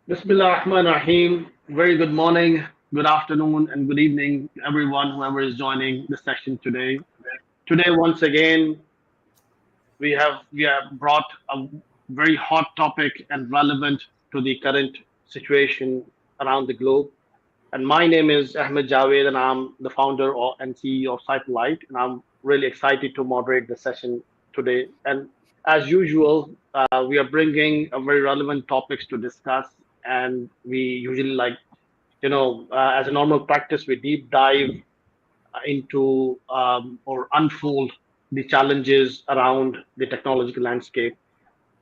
Bismillahirrahmanirrahim. Very good morning, good afternoon, and good evening, everyone, whoever is joining the session today. Today, once again, we have brought a very hot topic and relevant to the current situation around the globe. And my name is Ahmad Javaid, and I'm the and CEO of Cytellite. And I'm really excited to moderate the session today. And as usual, we are bringing a very relevant topics to discuss. And we usually as a normal practice, we deep dive into or unfold the challenges around the technological landscape.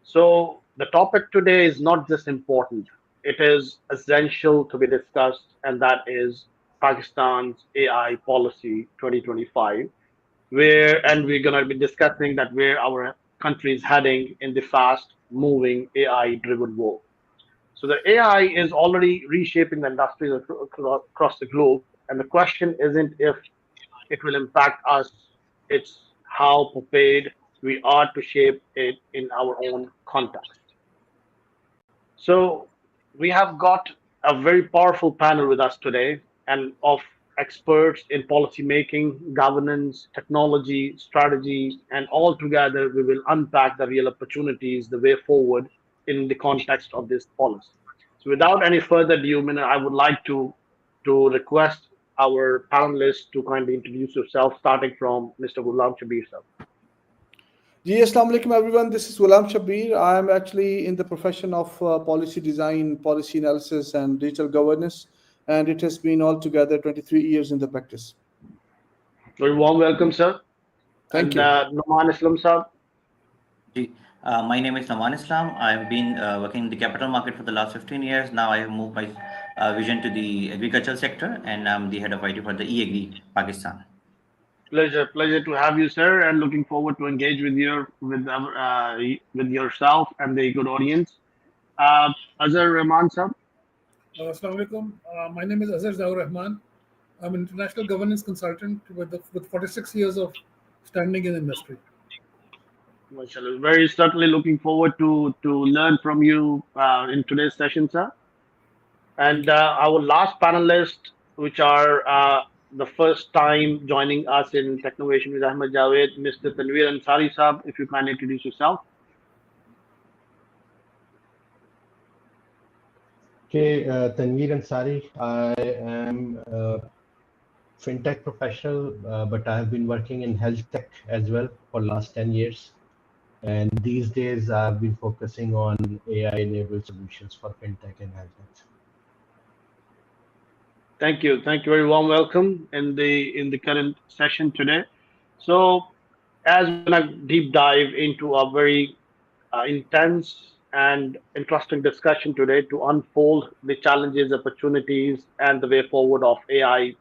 So the topic today is not just important, it is essential to be discussed, and that is Pakistan's AI policy 2025, and we're going to be discussing that where our country is heading in the fast moving AI driven world. So the AI is already reshaping the industries across the globe. And the question isn't if it will impact us, it's how prepared we are to shape it in our own context. So we have got a very powerful panel with us today and of experts in policy making, governance, technology, strategy, and all together we will unpack the real opportunities, the way forward in the context of this policy. So without any further ado, I would like to request our panelists to kindly introduce yourself, starting from Mr. Ghulam Shabbir sir. Ji, Assalamu alaikum everyone. This is Ghulam Shabbir. I am actually in the profession of policy design, policy analysis, and digital governance, and it has been altogether 23 years in the practice. Very warm welcome, sir. Thank you. Nouman Islam sir. My name is Nouman Islam. I've been working in the capital market for the last 15 years. Now I have moved my vision to the agricultural sector, and I'm the head of IT for the e-Agri Pakistan. Pleasure to have you, sir, and looking forward to engage with with yourself and the good audience. Azhar-Rehman sir. Assalamu alaikum. My name is Azhar Zia-ur-Rehman. I'm an international governance consultant with 46 years of standing in the industry. Very certainly looking forward to learn from you in today's session, sir. And our last panelist, which are the first time joining us in Technovation with Ahmad Javaid, Mr. Tanweer Ansari Saab, if you can introduce yourself. Okay, Tanweer Ansari. I am a fintech professional, but I have been working in health tech as well for last 10 years. And these days, I've been focusing on AI-enabled solutions for fintech and health tech. Thank you. Very warm welcome in the current session today. So, as we're gonna deep dive into a very intense and interesting discussion today to unfold the challenges, opportunities, and the way forward of AI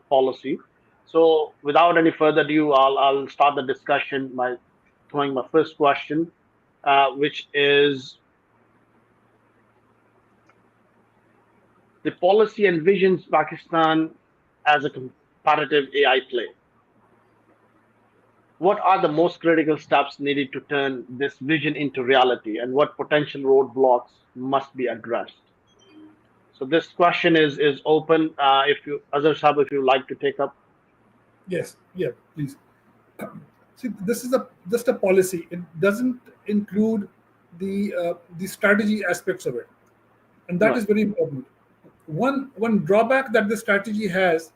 policy. So, without any further ado, I'll start the discussion by throwing my first question, which is the policy envisions Pakistan as a comparative AI play. What are the most critical steps needed to turn this vision into reality, and what potential roadblocks must be addressed? So this question is open. If you, Azhar Saab, if you like to take up. Yes, yeah, please. See, this is just a policy. It doesn't include the strategy aspects of it, and that is very important. One drawback that this strategy has,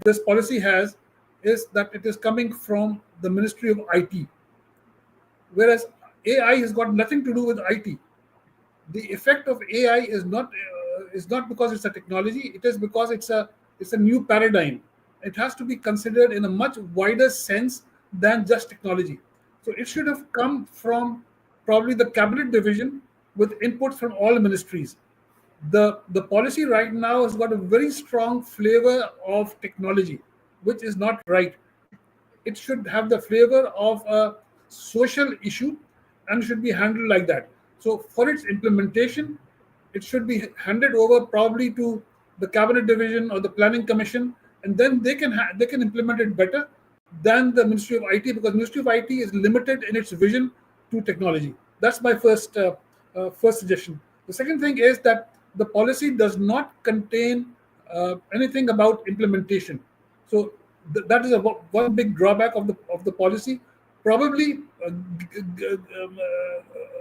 this policy has, is that it is coming from the Ministry of IT, whereas AI has got nothing to do with IT. The effect of AI is not because it's a technology. It is because it's a new paradigm. It has to be considered in a much wider sense than just technology. So it should have come from probably the cabinet division with input from all ministries. The policy right now has got a very strong flavor of technology, which is not right. It should have the flavor of a social issue and should be handled like that. So for its implementation, it should be handed over probably to the cabinet division or the planning commission, and then they can implement it better than the Ministry of IT, because Ministry of IT is limited in its vision to technology. That's my first suggestion. The second thing is that the policy does not contain anything about implementation. So that is one big drawback of the policy. Probably,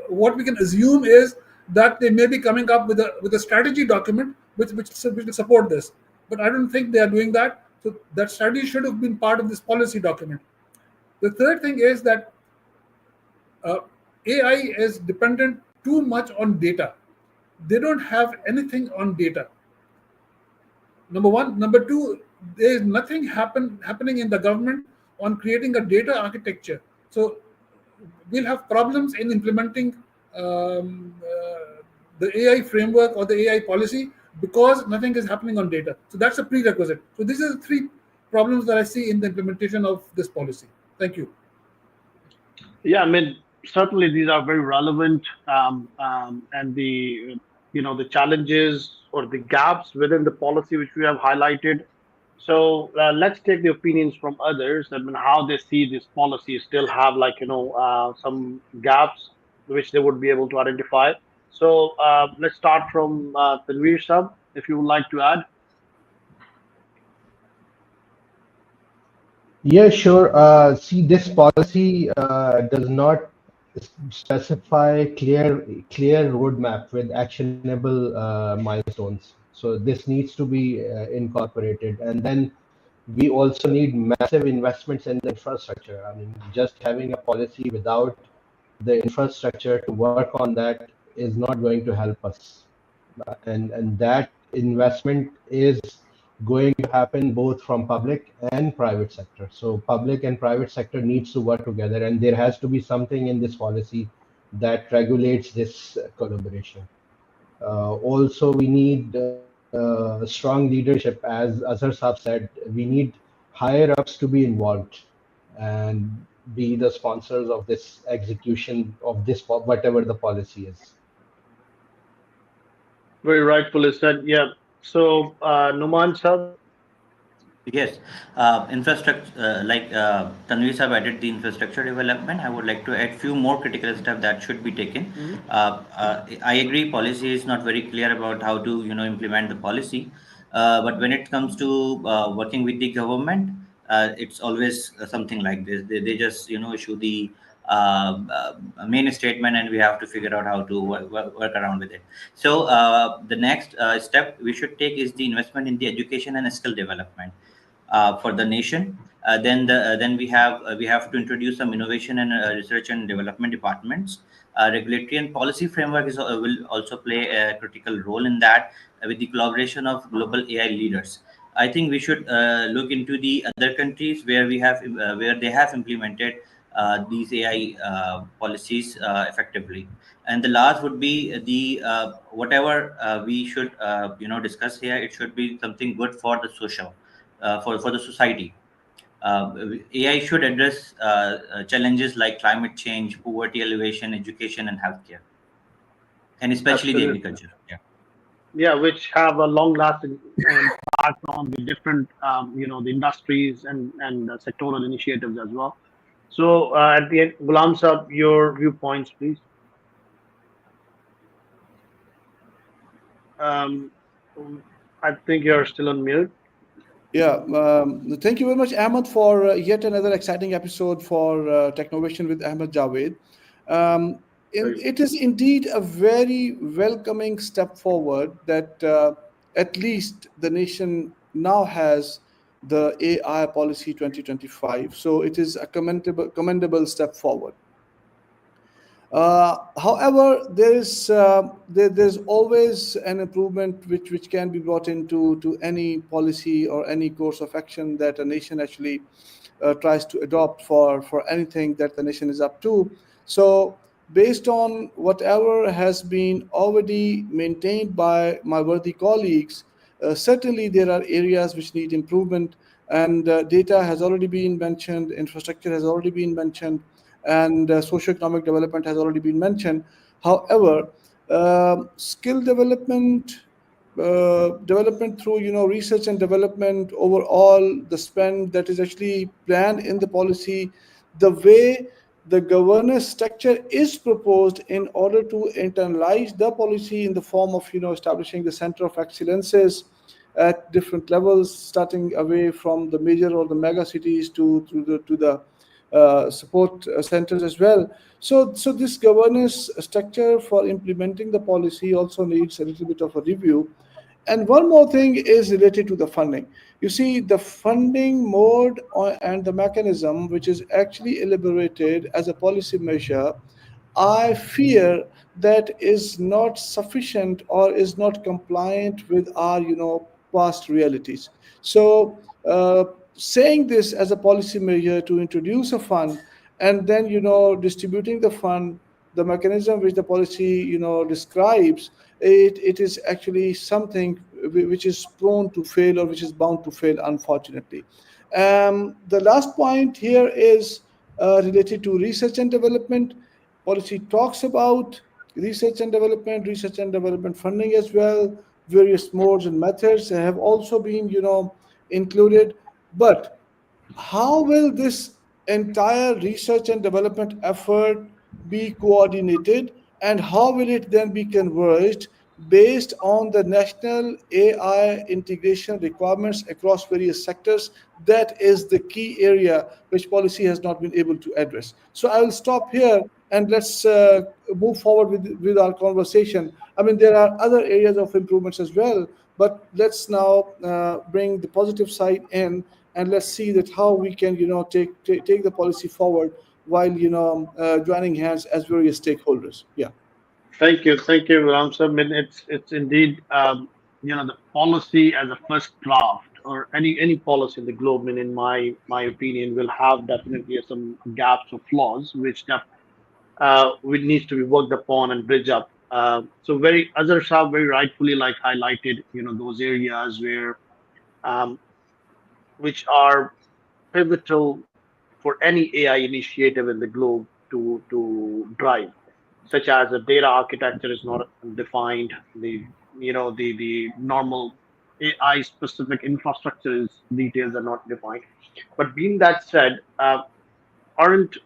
what we can assume is that they may be coming up with a strategy document which will support this. But I don't think they are doing that. So that strategy should have been part of this policy document. The third thing is that AI is dependent too much on data. They don't have anything on data. Number one. Number two, there is nothing happening in the government on creating a data architecture. So we'll have problems in implementing the AI framework or the AI policy because nothing is happening on data. So that's a prerequisite. So these are the three problems that I see in the implementation of this policy. Thank you. Yeah, I mean, certainly these are very relevant, and the the challenges or the gaps within the policy which we have highlighted. So let's take the opinions from others. I mean, how they see this policy still have some gaps which they would be able to identify. So let's start from Tanweer Sab, if you would like to add. Yeah, sure. See, this policy does not specify clear roadmap with actionable milestones. So this needs to be incorporated, and then we also need massive investments in the infrastructure. I mean, just having a policy without the infrastructure to work on that is not going to help us, and that investment is going to happen both from public and private sector. So public and private sector needs to work together, and there has to be something in this policy that regulates this collaboration. Also, we need strong leadership. As Azhar Saab said, we need higher ups to be involved and be the sponsors of this execution of this, whatever the policy is. Very rightfully said. Yeah. So Nouman Sab. Yes, infrastructure, like Tanweer have added the infrastructure development. I would like to add few more critical steps that should be taken. I agree, policy is not very clear about how to implement the policy, but when it comes to working with the government, it's always something like this. They just issue the main statement, and we have to figure out how to work around with it. So the next step we should take is the investment in the education and skill development for the nation. Then we have to introduce some innovation and research and development departments. Regulatory and policy framework will also play a critical role in that, with the collaboration of global AI leaders. I think we should look into the other countries where they have implemented these AI policies effectively. And the last would be the whatever we should discuss here. It should be something good for the social, for the society. AI should address challenges like climate change, poverty alleviation, education, and healthcare, and especially the agriculture. Yeah, which have a long-lasting impact on the different, the industries and sectoral initiatives as well. So at the end, Ghulam Sab, your viewpoints, please. I think you're still on mute. Yeah, thank you very much, Ahmad, for yet another exciting episode for Technovation with Ahmad Javaid. It is indeed a very welcoming step forward that at least the nation now has the AI policy 2025. So it is a commendable step forward. However, there's always an improvement which can be brought into any policy or any course of action that a nation actually tries to adopt for anything that the nation is up to. So based on whatever has been already maintained by my worthy colleagues, certainly there are areas which need improvement, and data has already been mentioned, infrastructure has already been mentioned, and socio-economic development has already been mentioned. However, skill development through research and development, overall the spend that is actually planned in the policy, the way the governance structure is proposed in order to internalize the policy in the form of establishing the center of excellences at different levels, starting away from the major or the mega cities to the support centers as well. So this governance structure for implementing the policy also needs a little bit of a review. And one more thing is related to the funding. You see, the funding mode and the mechanism, which is actually elaborated as a policy measure, I fear that is not sufficient or is not compliant with our, past realities. So, saying this as a policy measure to introduce a fund and then, distributing the fund, the mechanism which the policy, describes, it is actually something which is prone to fail or which is bound to fail, unfortunately. The last point here is related to research and development. Policy talks about research and development funding as well. Various modes and methods have also been, included. But how will this entire research and development effort be coordinated, and how will it then be converged based on the national AI integration requirements across various sectors? That is the key area which policy has not been able to address. So I will stop here and let's move forward with our conversation. I mean, there are other areas of improvements as well, but let's now bring the positive side in, and let's see that how we can, take the policy forward while, joining hands as various stakeholders. Yeah. Thank you, Ghulam sir. I mean, it's indeed the policy as a first draft or any policy in the globe. I mean, in my opinion, will have definitely some gaps or flaws which needs to be worked upon and bridge up. So Azhar Shah very rightfully like highlighted those areas where which are pivotal for any AI initiative in the globe to drive, such as the data architecture is not defined, the normal AI specific infrastructure details are not defined. But being that said, aren't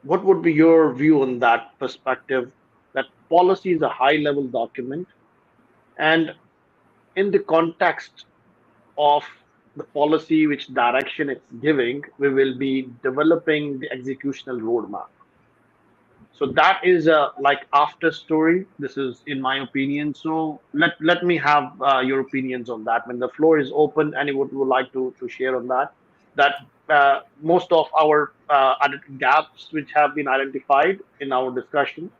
what would be your view on that perspective? That policy is a high level document, and in the context of the policy, which direction it's giving, we will be developing the executional roadmap. So that is a like after story. This is in my opinion. So let me have your opinions on that. When the floor is open, anyone would like to share on that. That most of our gaps which have been identified in our discussion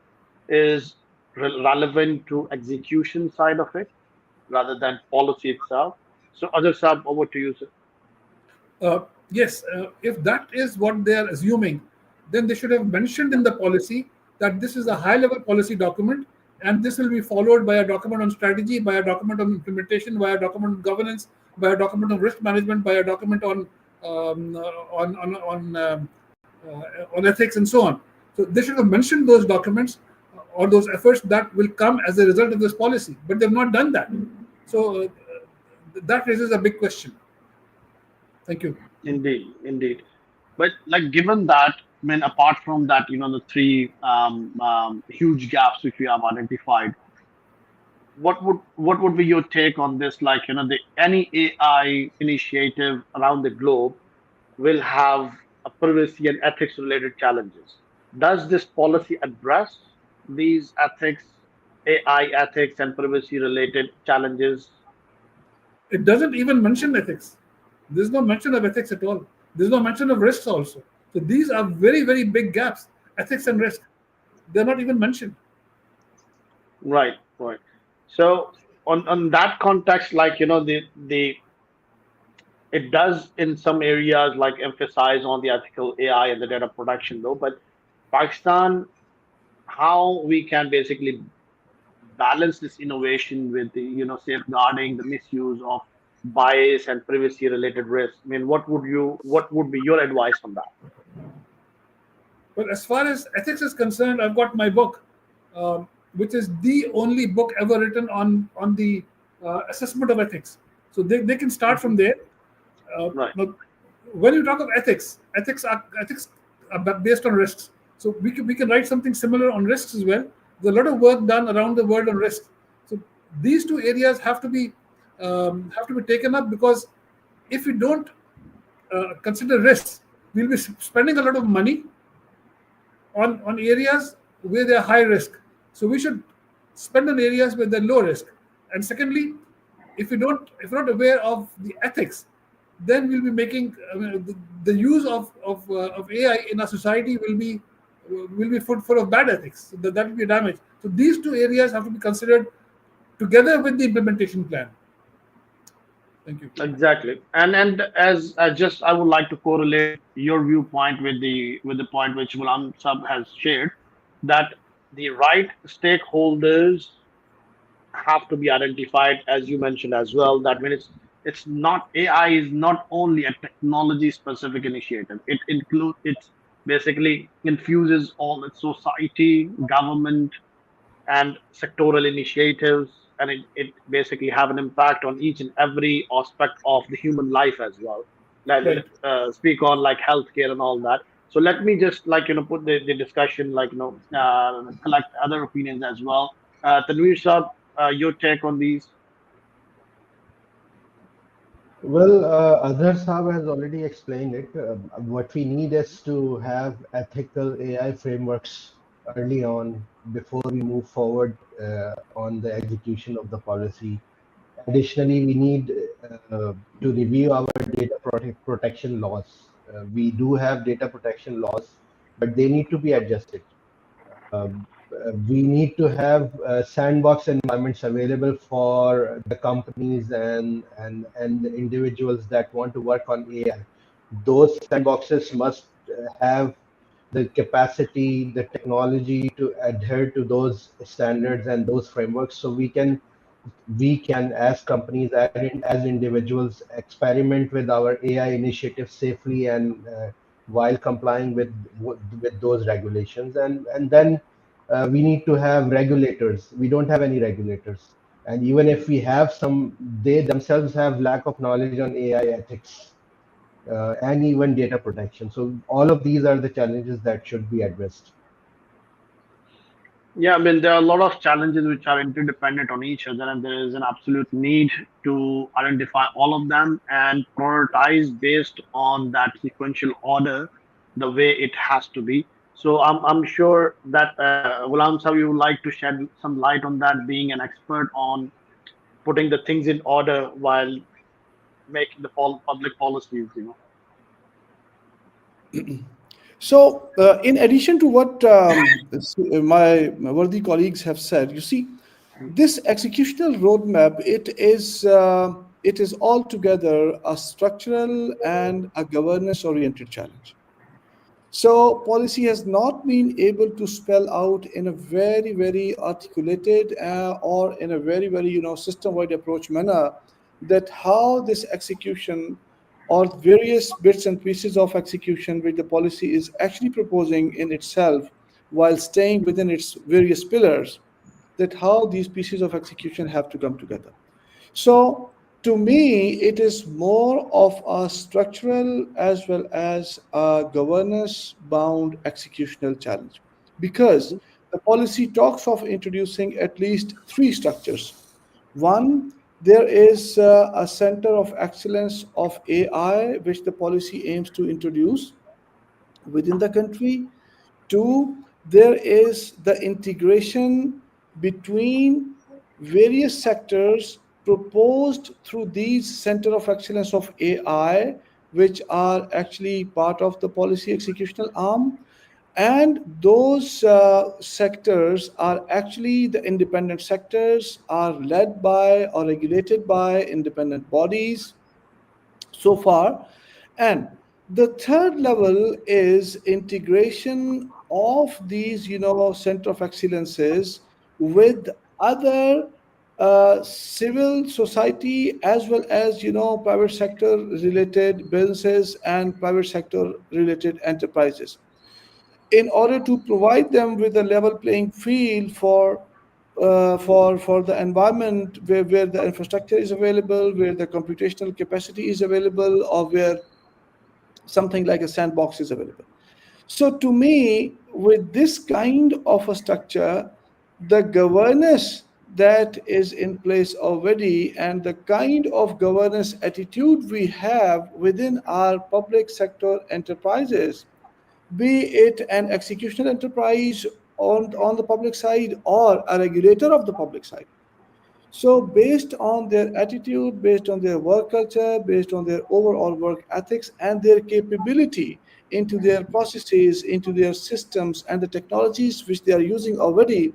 is relevant to execution side of it rather than policy itself. So Azhar Saab, over to you, sir. Yes, if that is what they are assuming, then they should have mentioned in the policy that this is a high-level policy document, and this will be followed by a document on strategy, by a document on implementation, by a document on governance, by a document on risk management, by a document on ethics, and so on. So they should have mentioned those documents or those efforts that will come as a result of this policy, but they've not done that. So that raises a big question. Thank you. Indeed. But like given that, I mean, apart from that, the three huge gaps which we have identified, what would be your take on this? Like, any AI initiative around the globe will have a privacy and ethics related challenges. Does this policy address these ethics, AI ethics and privacy related challenges? It doesn't even mention ethics. There's no mention of ethics at all. There's no mention of risks also. So these are very, very big gaps. Ethics and risk, they're not even mentioned. Right. So on that context, like it does in some areas like emphasize on the ethical AI and the data protection though, but Pakistan, how we can basically balance this innovation with the safeguarding the misuse of bias and privacy related risks. I mean, what would be your advice on that? Well, as far as ethics is concerned, I've got my book, which is the only book ever written on the assessment of ethics. So they can start from there. Right. Now, when you talk of ethics based on risks. So we can write something similar on risks as well. There's a lot of work done around the world on risks. So these two areas have to be taken up, because if we don't consider risks, we'll be spending a lot of money on areas where they're high risk. So we should spend on areas where they're low risk. And secondly, if we're not aware of the ethics, then we'll be making the use of AI in our society will be full of bad ethics. So that will be damage. So these two areas have to be considered together with the implementation plan. Thank you. Exactly, and as I would like to correlate your viewpoint with the point which Ghulam Sab has shared, that the right stakeholders have to be identified, as you mentioned as well. That when it's not, AI is not only a technology specific initiative. It basically infuses all its society, government, and sectoral initiatives, and it basically have an impact on each and every aspect of the human life as well. Like Right. speak on like healthcare and all that. So let me just put the discussion collect other opinions as well. Tanweer Saab, your take on these? Well, Azhar Saab has already explained it. What we need is to have ethical AI frameworks early on before we move forward on the execution of the policy. Additionally, we need to review our data protection laws. We do have data protection laws, but they need to be adjusted. We need to have sandbox environments available for the companies and the individuals that want to work on AI. Those sandboxes must have the capacity, the technology to adhere to those standards and those frameworks, so we can as companies and as individuals experiment with our AI initiatives safely and while complying with those regulations. And then we need to have regulators. We don't have any regulators, and even if we have some, they themselves have lack of knowledge on AI ethics and even data protection. So all of these are the challenges that should be addressed. Yeah, I mean, there are a lot of challenges which are interdependent on each other, and there is an absolute need to identify all of them and prioritize based on that sequential order, the way it has to be. So I'm sure that Ghulam Sahib, you would like to shed some light on that, being an expert on putting the things in order while making the public policies. So, in addition to what my worthy colleagues have said, you see, this executional roadmap, it is altogether a structural and a governance-oriented challenge. So, policy has not been able to spell out in a very, very articulated or in a very, very system-wide approach manner that how this execution or various bits and pieces of execution which the policy is actually proposing in itself while staying within its various pillars, that how these pieces of execution have to come together. So to me, it is more of a structural as well as a governance bound executional challenge, because the policy talks of introducing at least three structures. One, there is a center of excellence of AI, which the policy aims to introduce within the country. Two, there is the integration between various sectors proposed through these center of excellence of AI, which are actually part of the policy executional arm. And those sectors are actually the independent sectors, are led by or regulated by independent bodies so far. And the third level is integration of these center of excellences with other civil society as well as private sector related businesses and private sector related enterprises, in order to provide them with a level playing field for the environment where the infrastructure is available, where the computational capacity is available, or where something like a sandbox is available. So to me, with this kind of a structure, the governance that is in place already and the kind of governance attitude we have within our public sector enterprises, be it an executional enterprise on the public side or a regulator of the public side. So, based on their attitude, based on their work culture, based on their overall work ethics, and their capability into their processes, into their systems, and the technologies which they are using already,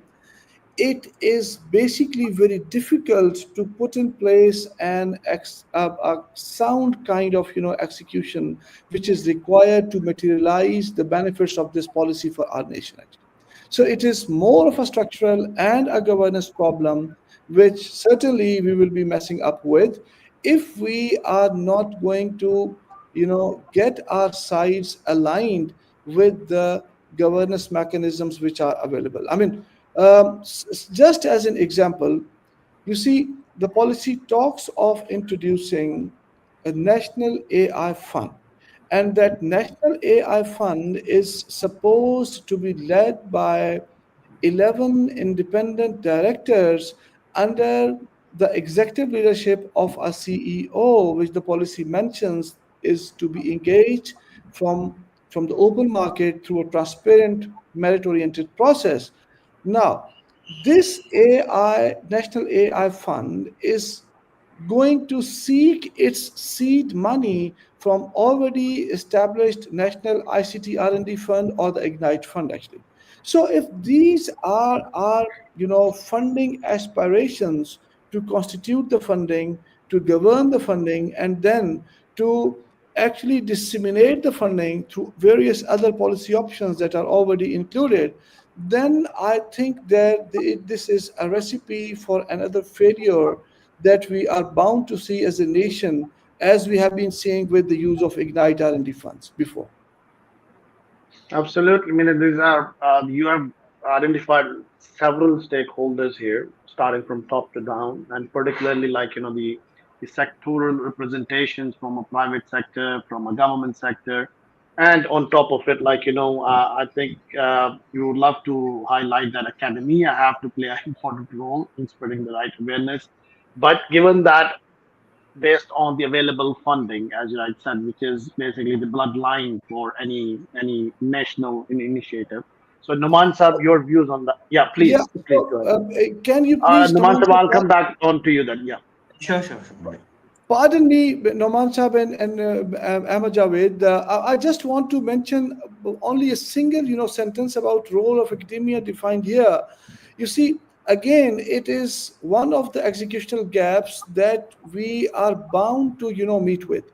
it is basically very difficult to put in place a sound kind of execution which is required to materialize the benefits of this policy for our nation actually. So it is more of a structural and a governance problem which certainly we will be messing up with if we are not going to get our sides aligned with the governance mechanisms which are available. I mean, just as an example, you see, the policy talks of introducing a national AI fund, and that national AI fund is supposed to be led by 11 independent directors under the executive leadership of a CEO, which the policy mentions is to be engaged from the open market through a transparent, merit-oriented process. Now, this National AI Fund is going to seek its seed money from already established National ICT R&D Fund or the Ignite Fund, actually. So if these are our, funding aspirations to constitute the funding, to govern the funding, and then to actually disseminate the funding through various other policy options that are already included, then I think that this is a recipe for another failure that we are bound to see as a nation, as we have been seeing with the use of Ignite R&D funds before. Absolutely. I mean, these are you have identified several stakeholders here, starting from top to down, and particularly like the sectoral representations from a private sector, from a government sector, and on top of it, I think you would love to highlight that academia have to play an important role in spreading the right awareness. But given that based on the available funding, as I said, which is basically the bloodline for any national initiative. So Nouman Sab, your views on that? Yeah, Yeah. please So, go ahead. can you please, Nouman Noman Sab, I'll Sab, come back on to you then. Yeah. Sure. pardon me, Noman Sab and Ahmad Javaid. I just want to mention only a single, sentence about role of academia defined here. You see, again, it is one of the executional gaps that we are bound to, meet with.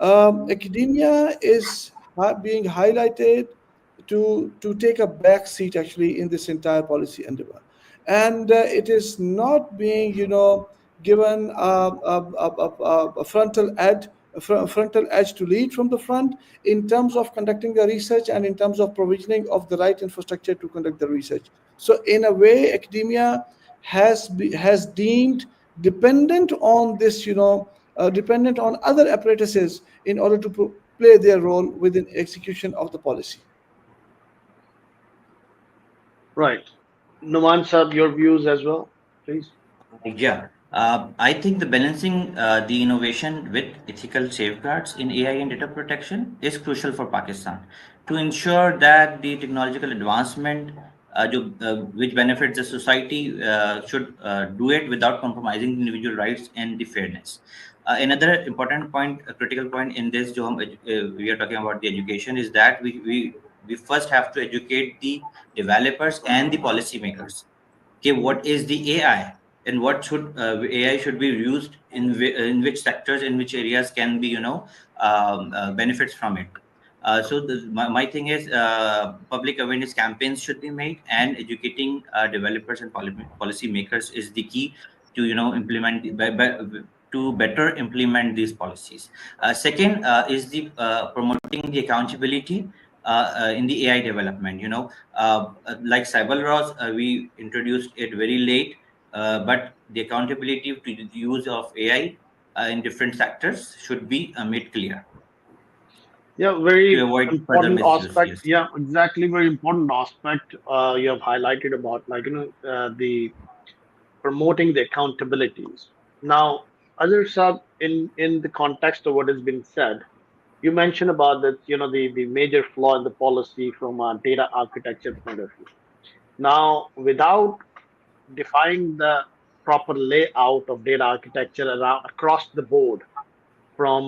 Academia is being highlighted to take a back seat actually in this entire policy endeavor, and it is not being, given a frontal edge to lead from the front in terms of conducting the research and in terms of provisioning of the right infrastructure to conduct the research. So in a way, academia has deemed dependent on this, dependent on other apparatuses in order to play their role within execution of the policy. Right. Nouman Sab, your views as well, please. Yeah, I think the balancing the innovation with ethical safeguards in AI and data protection is crucial for Pakistan to ensure that the technological advancement which benefits the society should do it without compromising individual rights and the fairness. Another important point, a critical point in this, we are talking about the education, is that we first have to educate the developers and the policymakers. Okay, what is the AI and what should AI should be used in which sectors, in which areas can be benefits from it. My thing is public awareness campaigns should be made, and educating developers and policy makers is the key to implement to better implement these policies. Second is the promoting the accountability in the AI development. Like cyber laws, we introduced it very late, but the accountability to the use of AI in different sectors should be made clear. Yeah, to very avoid further important misuse. aspect. Yes. Yeah, exactly. Very important aspect you have highlighted about, like, the promoting the accountabilities. Now, other sub, in the context of what has been said, you mentioned about that, the major flaw in the policy from a data architecture point of view. Now, without defining the proper layout of data architecture around across the board, from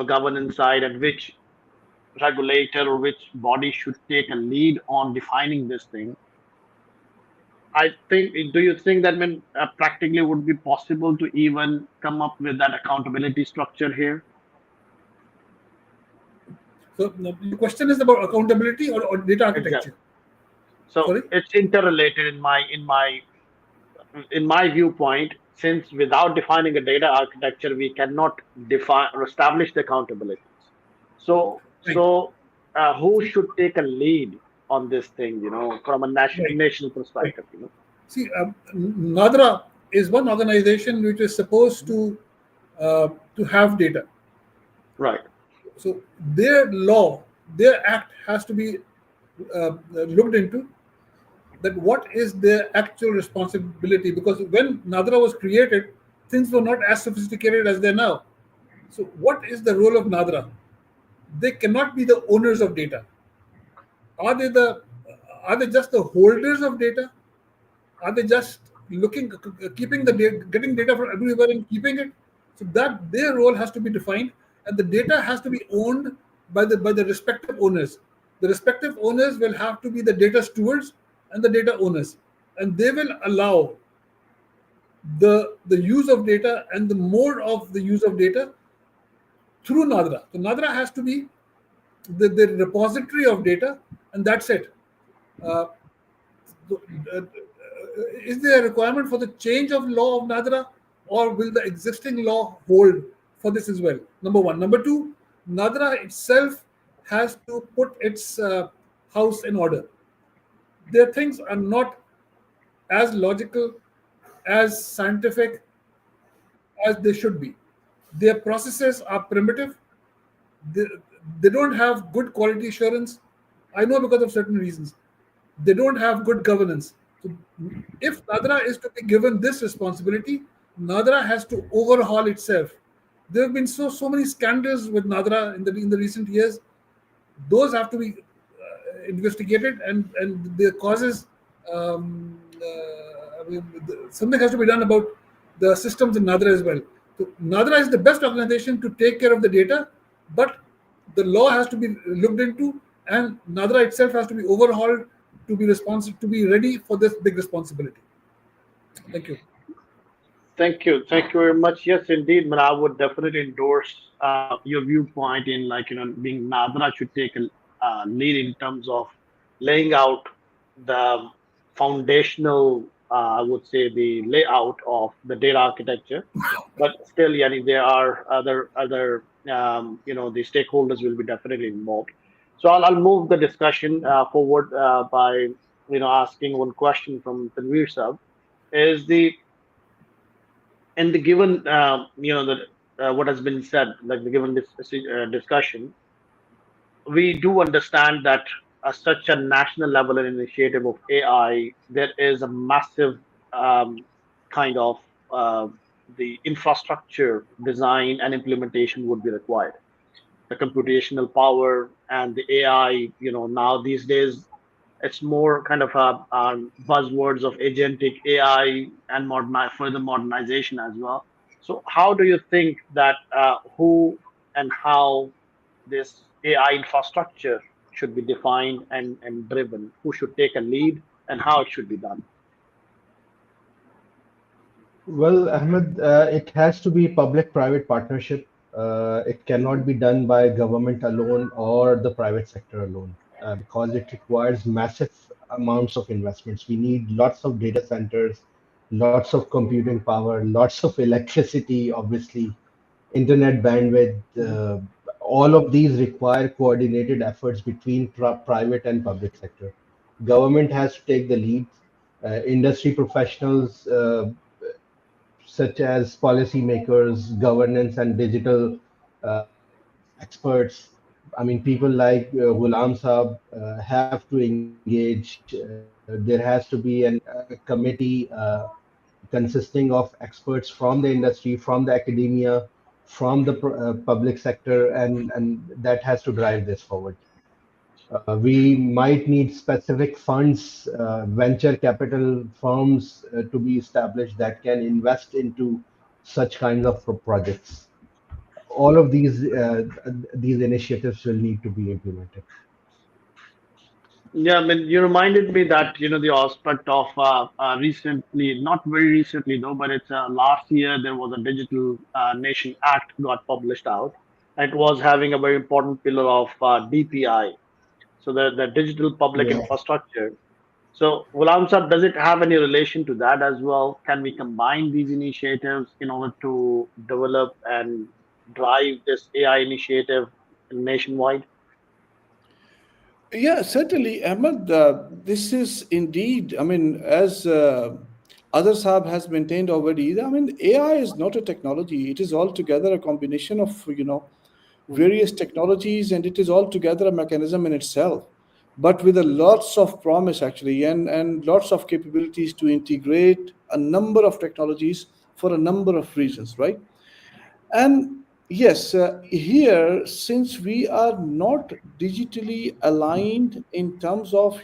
governance side, and which regulator or which body should take a lead on defining this thing, I think, do you think that when practically would be possible to even come up with that accountability structure here? So the question is about accountability or data architecture. Exactly. So Sorry. it's interrelated in my viewpoint, since without defining a data architecture, we cannot define or establish the accountabilities. So, Right. who should take a lead on this thing? From a Right. national Right. perspective. See, NADRA is one organization which is supposed uh, to have data. Right. So their law, their act has to be looked into, that what is their actual responsibility, because when NADRA was created, things were not as sophisticated as they're now. So what is the role of NADRA? They cannot be the owners of data. Are they the are they just the holders of data? Are they just keeping the data, getting data from everywhere and keeping it? So that their role has to be defined, and the data has to be owned by the respective owners. The respective owners will have to be the data stewards and the data owners, and they will allow the use of data and the mode of the use of data through NADRA. So NADRA has to be the repository of data, and that's it. Uh, uh, is there a requirement for the change of law of NADRA, or will the existing law hold for this as well? Number one. Number two, NADRA itself has to put its house in order. Their things are not as logical, as scientific as they should be. Their processes are primitive. They, they don't have good quality assurance. I know, because of certain reasons. They don't have good governance. So if NADRA is to be given this responsibility, NADRA has to overhaul itself. There have been so many scandals with NADRA in the recent years. Those have to be investigated, and the causes. Something has to be done about the systems in NADRA as well. So NADRA is the best organization to take care of the data, but the law has to be looked into, and NADRA itself has to be overhauled to be to be ready for this big responsibility. Thank you. Thank you. Thank you very much. Yes, indeed, but I would definitely endorse your viewpoint in, like, being Nadra should take a lead in terms of laying out the foundational, I would say, the layout of the data architecture. But still, yani, there are other the stakeholders will be definitely involved. So I'll move the discussion forward by asking one question from Tanweer Sab. Is the in the given that what has been said, like the given discussion, we do understand that such a national level initiative of AI, there is a massive kind of uh, the infrastructure design and implementation would be required. The computational power and the AI, now these days, it's more kind of buzzwords of agentic AI and further modernization as well. So, how do you think that who and how this AI infrastructure should be defined and driven? Who should take a lead and how it should be done? Well, Ahmed, it has to be public-private partnership. It cannot be done by government alone or the private sector alone, because it requires massive amounts of investments. We need lots of data centers, lots of computing power, lots of electricity, obviously, internet bandwidth. All of these require coordinated efforts between private and public sector. Government has to take the lead. Industry professionals, such as policymakers, governance, and digital uh, experts, I mean, people like Ghulam Saab have to engage. There has to be a committee consisting of experts from the industry, from the academia, from the public sector, and that has to drive this forward. We might need specific funds, venture capital firms to be established that can invest into such kinds of projects. All of these initiatives will need to be implemented. Yeah, I mean, you reminded me that, the aspect of recently, not very recently though, but it's last year there was a Digital Nation Act got published out. It was having a very important pillar of DPI, so the digital public Yeah. infrastructure. So, Ghulam Sir, does it have any relation to that as well? Can we combine these initiatives in order to develop and drive this AI initiative nationwide? Yeah, certainly, Ahmed. This is indeed, I mean, as Azhar Saab has maintained already, I mean, AI is not a technology. It is altogether a combination of, Mhm. various technologies, and it is altogether a mechanism in itself, but with a lots of promise actually, and lots of capabilities to integrate a number of technologies for a number of reasons, right? And yes, here, since we are not digitally aligned in terms of,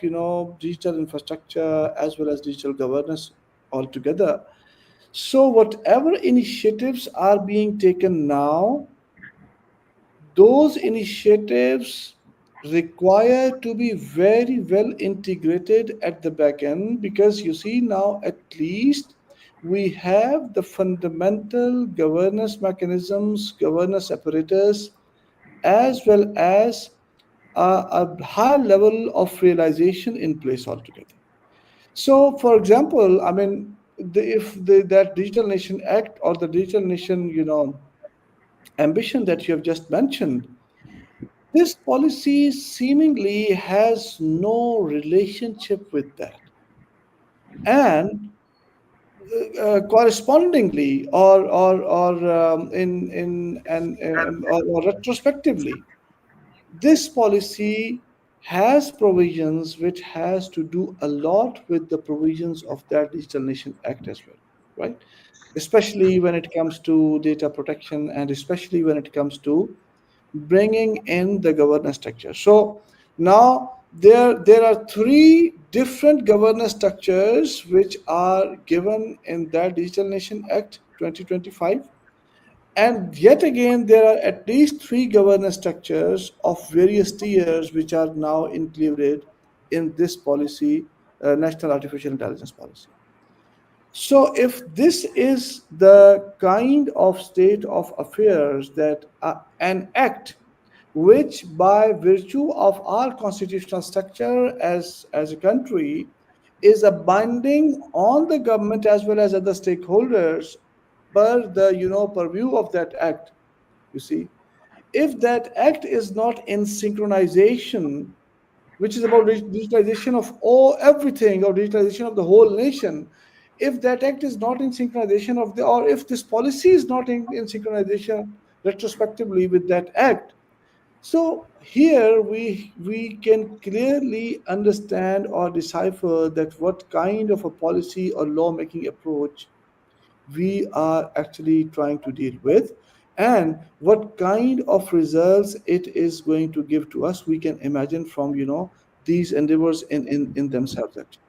digital infrastructure as well as digital governance altogether, so whatever initiatives are being taken now, those initiatives require to be very well integrated at the back end, because you see now at least we have the fundamental governance mechanisms, governance apparatus, as well as a high level of realization in place altogether. So, for example, I mean, that Digital Nation Act or the Digital Nation, ambition that you have just mentioned, this policy seemingly has no relationship with that. And correspondingly, or in and or retrospectively, this policy has provisions which has to do a lot with the provisions of that Digital Nation Act as well, right? Especially when it comes to data protection, and especially when it comes to bringing in the governance structure. So now there are three different governance structures which are given in that Digital Nation Act 2025. And yet again, there are at least three governance structures of various tiers which are now included in this policy, National Artificial Intelligence Policy. So, if this is the kind of state of affairs that an act which, by virtue of our constitutional structure as a country, is a binding on the government as well as other stakeholders per the purview of that act, you see, if that act is not in synchronization, which is about digitalization of all everything, or digitalization of the whole nation, if that act is not in synchronization of the, or if this policy is not in synchronization retrospectively with that act, so here we can clearly understand or decipher that what kind of a policy or lawmaking approach we are actually trying to deal with, and what kind of results it is going to give to us. We can imagine from these endeavors in themselves actually.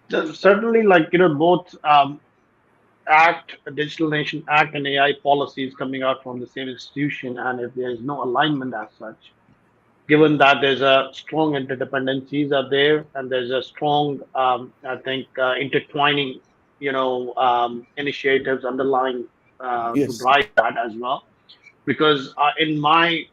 Yeah. Certainly, like, both Act, Digital Nation Act, and AI policies coming out from the same institution, and if there is no alignment as such, given that there's a strong interdependencies are there, and there's a strong, I think, intertwining, initiatives underlying to Yes. drive that as well. Because in my,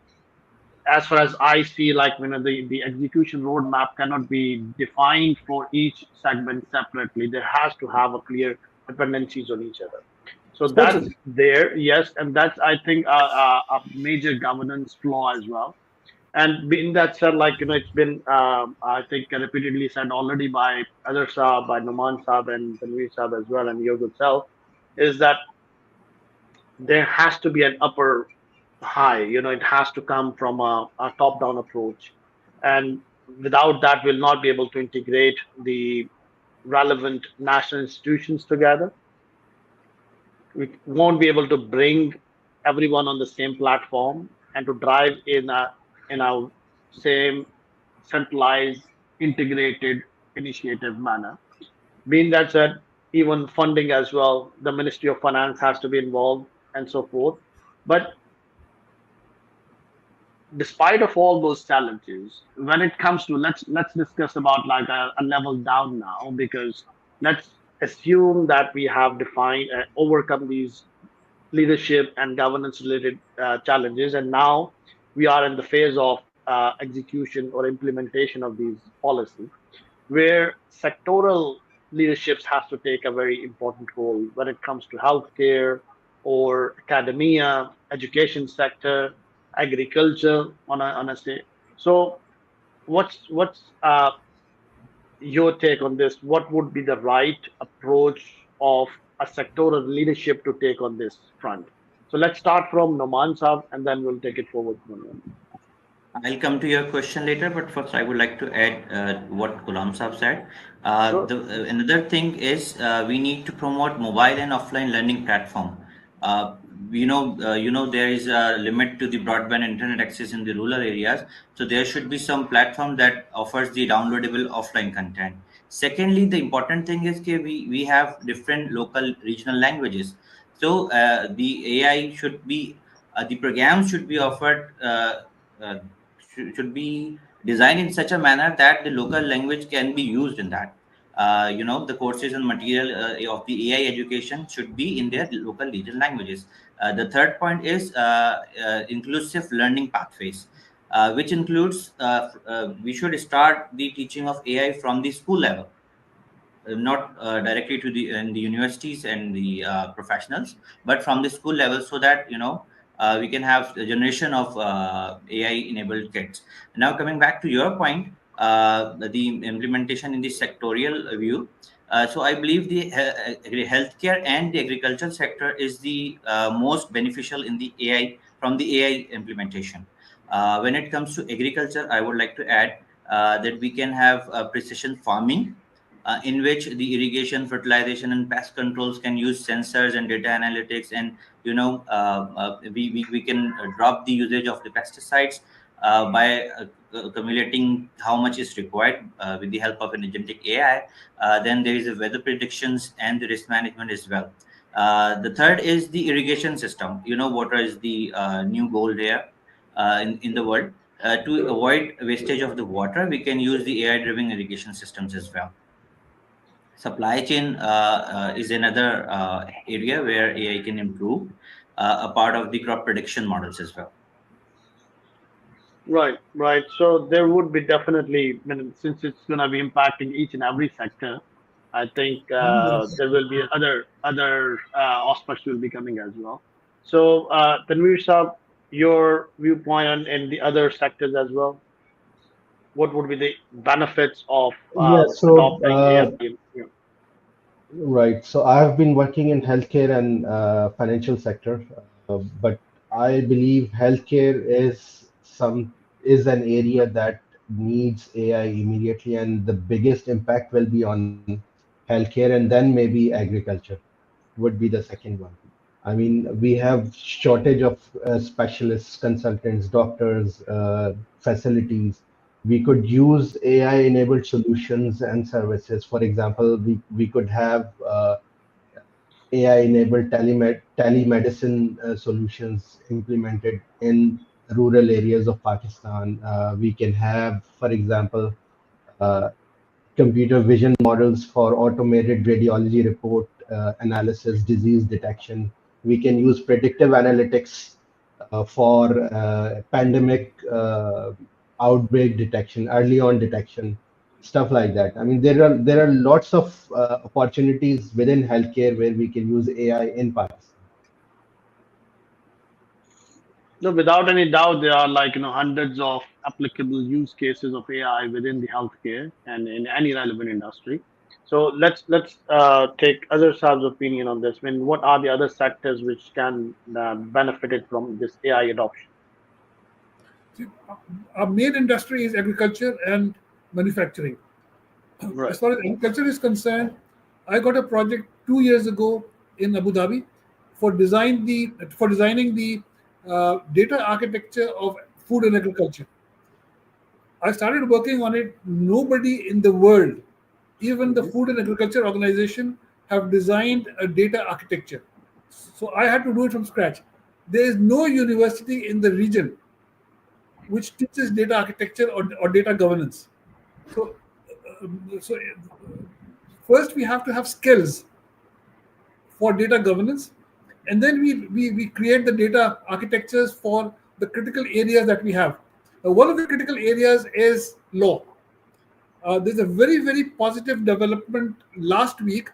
as far as I see, like, the execution roadmap cannot be defined for each segment separately. There has to have a clear dependencies on each other. So that's Certainly. there, yes, and that's, I think, a major governance flaw as well. And in that said, like, it's been, I think, repeatedly said already by Azhar Saab, by Nouman Saab, and Tanweer Saab as well, and your good self, is that there has to be an upper high. It has to come from a top-down approach, and without that, we'll not be able to integrate the relevant national institutions together. We won't be able to bring everyone on the same platform and to drive in a same centralized, integrated initiative manner. Being that said, even funding as well, the Ministry of Finance has to be involved and so forth. But despite of all those challenges, when it comes to let's discuss about like a level down now, because let's assume that we have defined overcome these leadership and governance related challenges, and now we are in the phase of execution or implementation of these policies, where sectoral leaderships has to take a very important role when it comes to healthcare or academia, education sector, agriculture on a state. So what's your take on this? What would be the right approach of a sectoral leadership to take on this front? So let's start from Nouman Saab and then we'll take it forward from there. I'll come to your question later, but first I would like to add what Ghulam Saab said. Sure. Another thing is we need to promote mobile and offline learning platform. Uh, there is a limit to the broadband internet access in the rural areas, so there should be some platform that offers the downloadable offline content. Secondly, the important thing is that we have different local regional languages, so the AI should be the programs should be offered. Uh, should be designed in such a manner that the local language can be used in that. The courses and material of the AI education should be in their local regional languages. The third point is inclusive learning pathways, which includes we should start the teaching of AI from the school level, not directly to the in the universities and the professionals, but from the school level, so that we can have a generation of AI enabled kids. Now coming back to your point, the implementation in the sectorial view. So I believe the healthcare and the agriculture sector is the most beneficial in the AI from the AI implementation. When it comes to agriculture, I would like to add that we can have precision farming, in which the irrigation, fertilization, and pest controls can use sensors and data analytics, and we can drop the usage of the pesticides by accumulating how much is required with the help of an agentic AI. Then there is a weather predictions and the risk management as well. The third is the irrigation system. Water is the new goal there in the world. To avoid wastage of the water, we can use the AI driven irrigation systems as well. Supply chain is another area where AI can improve, a part of the crop prediction models as well. Right, right. So there would be definitely, I mean, since it's going to be impacting each and every sector, I think Yes. there will be other aspects will be coming as well. So Tanveer Saab, your viewpoint on in the other sectors as well. What would be the benefits of Yeah, so adopting AI? right. So I have been working in healthcare and financial sector, but I believe healthcare is an area that needs AI immediately, and the biggest impact will be on healthcare, and then maybe agriculture would be the second one. I mean, we have shortage of specialists, consultants, doctors, facilities. We could use AI-enabled solutions and services. For example, we could have AI-enabled telemedicine solutions implemented in rural areas of Pakistan. We can have, for example, uh, computer vision models for automated radiology report analysis, disease detection. We can use predictive analytics for pandemic outbreak detection, early on detection, stuff like that. I mean, there are lots of opportunities within healthcare where we can use AI in Pakistan. No, without any doubt, there are like hundreds of applicable use cases of AI within the healthcare and in any relevant industry. So let's take Azhar Saab's opinion on this. I mean, what are the other sectors which can benefited from this AI adoption? See, our main industry is agriculture and manufacturing. Right. As far as agriculture is concerned, I got a project 2 years ago in Abu Dhabi for designing the data architecture of food and agriculture. I started working on it. Nobody in the world, even the Food and Agriculture Organization, have designed a data architecture. So I had to do it from scratch. There is no university in the region which teaches data architecture or data governance. So, first we have to have skills for data governance, and then we create the data architectures for the critical areas that we have. One of the critical areas is law. There's a very positive development last week,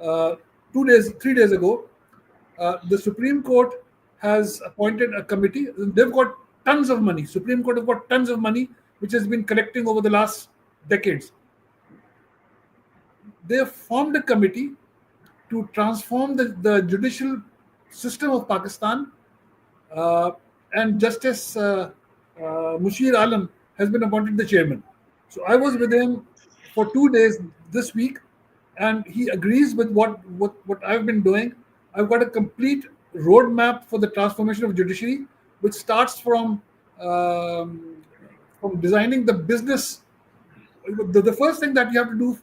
3 days ago. The Supreme Court has appointed a committee. They've got tons of money. Supreme Court have got tons of money, which has been collecting over the last decades. They have formed a committee to transform the judicial system of Pakistan, and Justice Mushir Alam has been appointed the chairman. So I was with him for 2 days this week, and he agrees with what I've been doing. I've got a complete roadmap for the transformation of judiciary, which starts from designing the business. The first thing that you have to do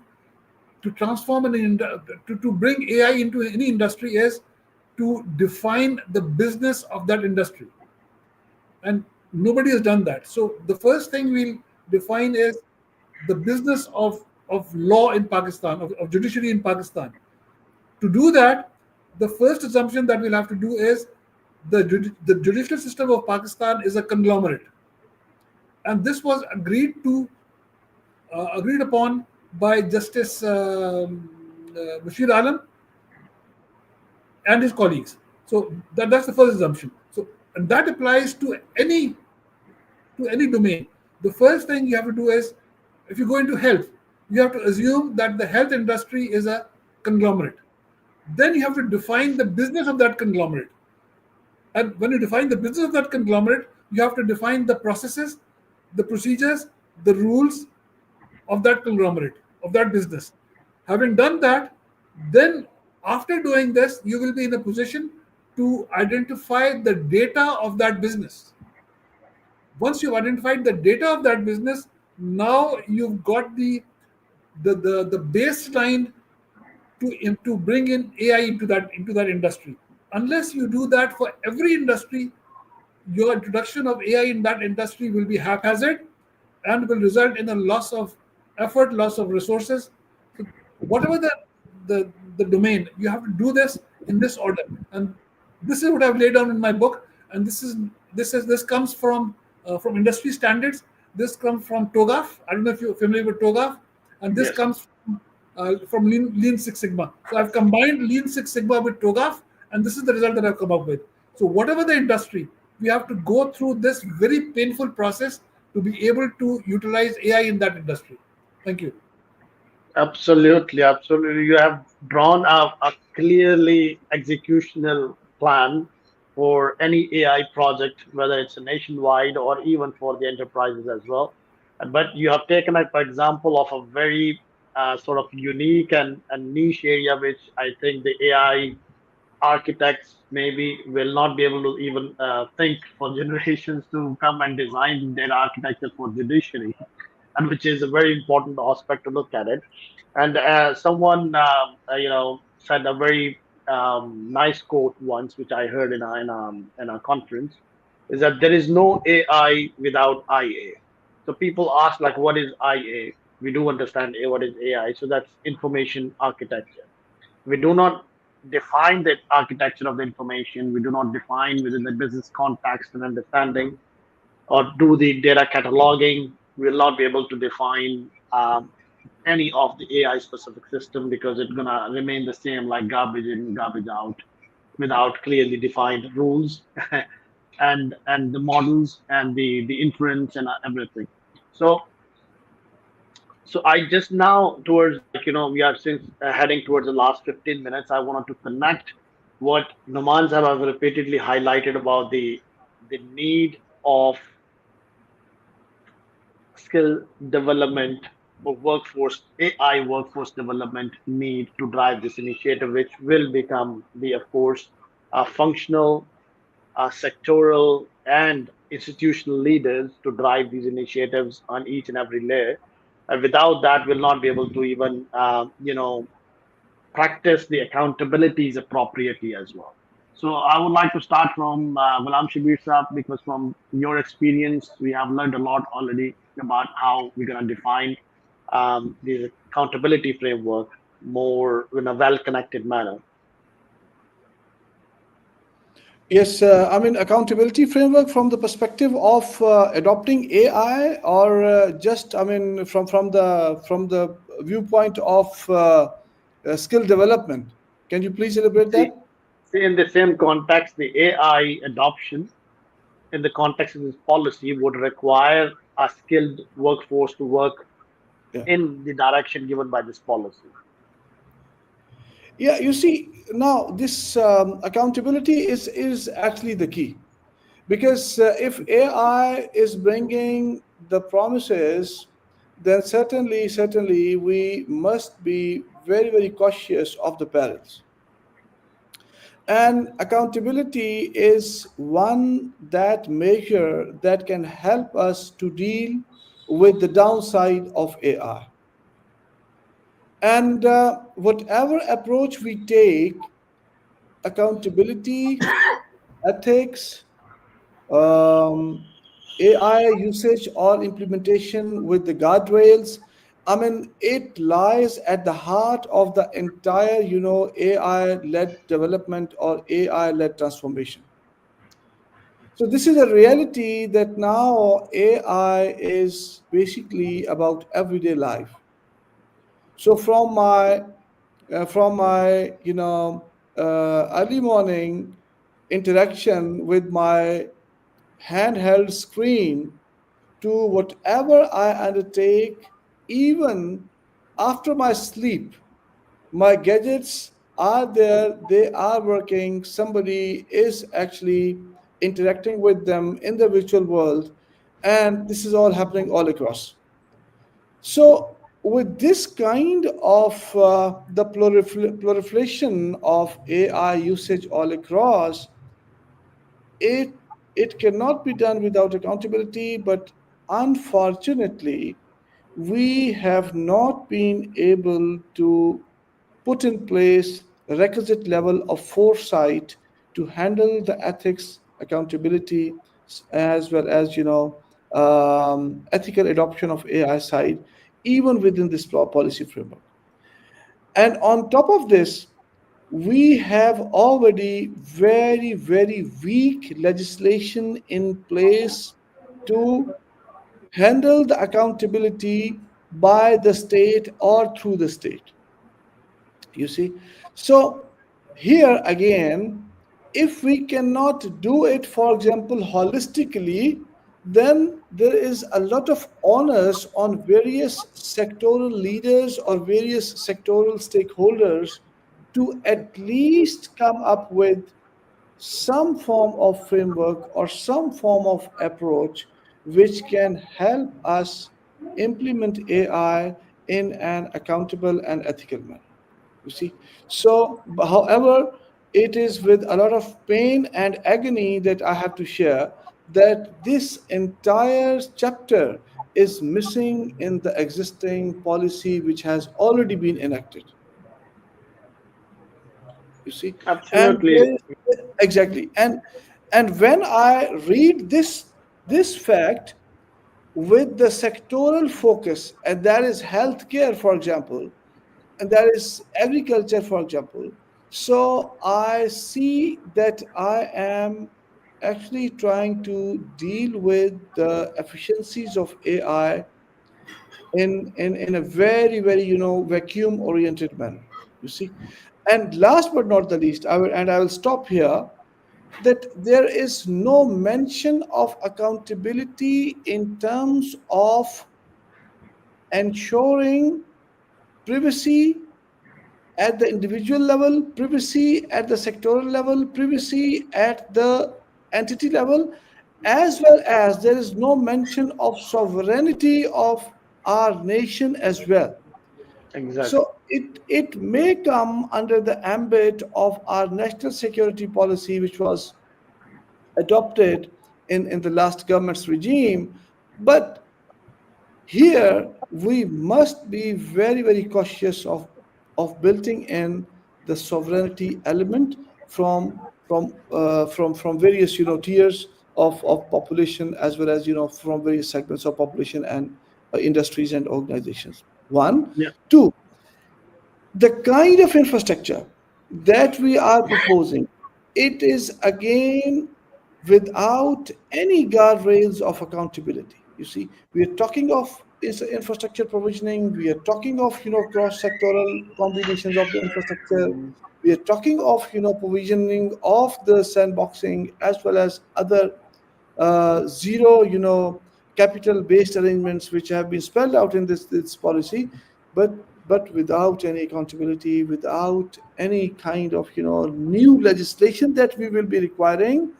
to transform to bring AI into any industry is to define the business of that industry, and nobody has done that. So the first thing we'll define is the business of law in Pakistan, of judiciary in Pakistan. To do that, the first assumption that we'll have to do is the judicial system of Pakistan is a conglomerate, and this was agreed upon by Justice Mushir Alam and his colleagues. So that's the first assumption. So, and that applies to any domain. The first thing you have to do is, if you go into health, you have to assume that the health industry is a conglomerate. Then you have to define the business of that conglomerate. And when you define the business of that conglomerate, you have to define the processes, the procedures, the rules of that conglomerate, of that business. Having done that, then after doing this, you will be in a position to identify the data of that business. Once you've identified the data of that business, now you've got the baseline to bring in AI into that industry. Unless you do that for every industry, your introduction of AI in that industry will be haphazard and will result in a loss of effort, loss of resources. So whatever the domain, you have to do this in this order. And this is what I've laid down in my book. And this comes from industry standards. This comes from TOGAF. I don't know if you're familiar with TOGAF. And this comes from Lean Six Sigma. So I've combined Lean Six Sigma with TOGAF, and this is the result that I've come up with. So whatever the industry, we have to go through this very painful process to be able to utilize AI in that industry. Thank you. Absolutely. You have drawn a clearly executional plan for any AI project, whether it's a nationwide or even for the enterprises as well. But you have taken an example of a very sort of unique and niche area, which I think the AI architects maybe will not be able to even think for generations to come and design data architecture for judiciary, and which is a very important aspect to look at it. And someone said a very nice quote once, which I heard in a conference, is that there is no AI without IA. So people ask, like, what is IA? We do understand what is AI. So that's information architecture. We do not define the architecture of the information. We do not define within the business context and understanding, or do the data cataloging. We will not be able to define any of the AI specific system, because it's gonna remain the same, like garbage in, garbage out, without clearly defined rules and the models and the inference and everything. So So I just now towards we are since heading towards the last 15 minutes. I wanted to connect what Nouman have repeatedly highlighted about the need of skill development or AI workforce development need to drive this initiative, which will become the, of course, functional, sectoral, and institutional leaders to drive these initiatives on each and every layer. And without that, we'll not be able to even, practice the accountabilities appropriately as well. So I would like to start from Ghulam Shabbir Saab, because from your experience, we have learned a lot already about how we're going to define the accountability framework more in a well-connected manner. Yes, I mean accountability framework from the perspective of adopting AI, or just I mean from the viewpoint of skill development. Can you please elaborate See, that? see, in the same context, the AI adoption in the context of this policy would require a skilled workforce to work Yeah. in the direction given by this policy. Yeah, you see, now this accountability is actually the key, because if AI is bringing the promises, then certainly we must be very, very cautious of the perils. And accountability is one that measure that can help us to deal with the downside of AI. And whatever approach we take, accountability, ethics, um, AI usage or implementation with the guardrails. I mean, it lies at the heart of the entire, AI-led development or AI-led transformation. So this is a reality that now AI is basically about everyday life. So from my early morning interaction with my handheld screen to whatever I undertake, even after my sleep, my gadgets are there, they are working, somebody is actually interacting with them in the virtual world, and this is all happening all across. So, with this kind of the proliferation of AI usage all across, it it cannot be done without accountability. But unfortunately, we have not been able to put in place a requisite level of foresight to handle the ethics, accountability, as well as ethical adoption of AI side, even within this policy framework. And on top of this, we have already very, very weak legislation in place to handle the accountability by the state or through the state. You see? So, here again, if we cannot do it, for example, holistically, then there is a lot of onus on various sectoral leaders or various sectoral stakeholders to at least come up with some form of framework or some form of approach which can help us implement AI in an accountable and ethical manner. You see, so however, it is with a lot of pain and agony that I have to share that this entire chapter is missing in the existing policy which has already been enacted. You see, and Absolutely. exactly, and when I read this fact with the sectoral focus, and that is healthcare, for example, and that is agriculture, for example. So I see that I am actually trying to deal with the efficiencies of AI in a very, very, vacuum oriented manner. You see. And last but not the least, I will stop here, that there is no mention of accountability in terms of ensuring privacy at the individual level, privacy at the sectoral level, privacy at the entity level, as well as there is no mention of sovereignty of our nation as well. Exactly. So it may come under the ambit of our national security policy, which was adopted in the last government's regime. But here we must be very, very cautious of building in the sovereignty element from various tiers of population, as well as from various segments of population and industries and organizations. One. Yeah. Two, the kind of infrastructure that we are proposing, it is again without any guardrails of accountability. You see, we are talking of is infrastructure provisioning, we are talking of cross-sectoral combinations of the infrastructure, we are talking of provisioning of the sandboxing, as well as other zero capital based arrangements which have been spelled out in this policy, but without any accountability, without any kind of new legislation that we will be requiring.